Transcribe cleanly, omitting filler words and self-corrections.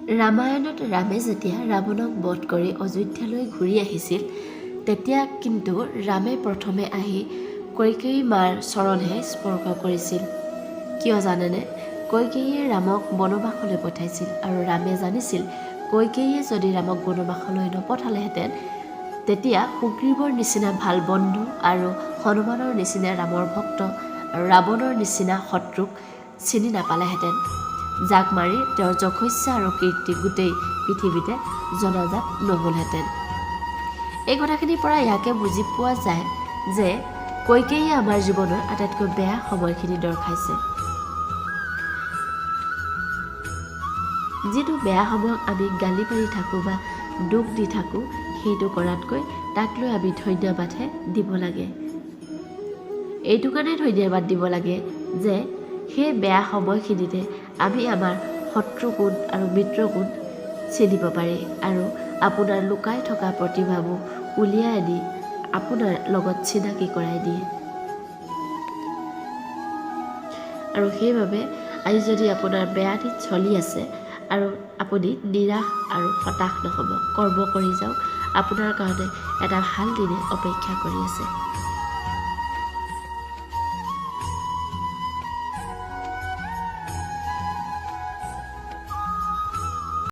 ৰামায়ণত ৰামে যেতিয়া ৰাৱণক বধ কৰি অযোধ্যালৈ ঘূৰি আহিছিল তেতিয়া কিন্তু ৰামে প্ৰথমে আহি কৈকেয়ী মাৰ চৰণহে স্পৰ্শ কৰিছিল। কিয় জানেনে? কৈকেয়ীয়ে ৰামক বনবাসলৈ পঠাইছিল আৰু ৰামে জানিছিল কৈকেয়ীয়ে যদি ৰামক বনবাসলৈ নপঠালেহেঁতেন তেতিয়া সুগ্ৰীৱৰ নিচিনা ভাল বন্ধু আৰু হনুমানৰ নিচিনা ৰামৰ ভক্ত আৰু ৰাৱণৰ নিচিনা শত্ৰুক চিনি নাপালেহেঁতেন, যাক মাৰি তেওঁৰ যশস্যা আৰু কীৰ্তি গোটেই পৃথিৱীতে জনাজাত নহ'লহেঁতেন। এই কথাখিনিৰ পৰা ইয়াকে বুজি পোৱা যায় যে কৈকেয়ীয়ে আমাৰ জীৱনৰ আটাইতকৈ বেয়া সময়খিনি দৰ্শাইছে। যিটো বেয়া সময়ক আমি গালি পাৰি থাকোঁ বা দুখ দি থাকোঁ সেইটো কৰাতকৈ তাক লৈ আমি ধন্যবাদহে দিব লাগে। এইটো কাৰণে ধন্যবাদ দিব লাগে যে সেই বেয়া সময়খিনিতে আমি আমাৰ শত্ৰু কোন আৰু মিত্ৰ কোন চিনিব পাৰি আৰু আপোনাৰ লুকাই থকা প্ৰতিভাবোৰ উলিয়াই আনি আপোনাৰ লগত চিনাকি কৰাই দিয়ে। আৰু সেইবাবে আজি যদি আপোনাৰ বেয়া দিন চলি আছে আৰু আপুনি নিৰাশ আৰু হতাশ নহ'ব, কৰ্ম কৰি যাওক, আপোনাৰ কাৰণে এটা ভাল দিনে অপেক্ষা কৰি আছে।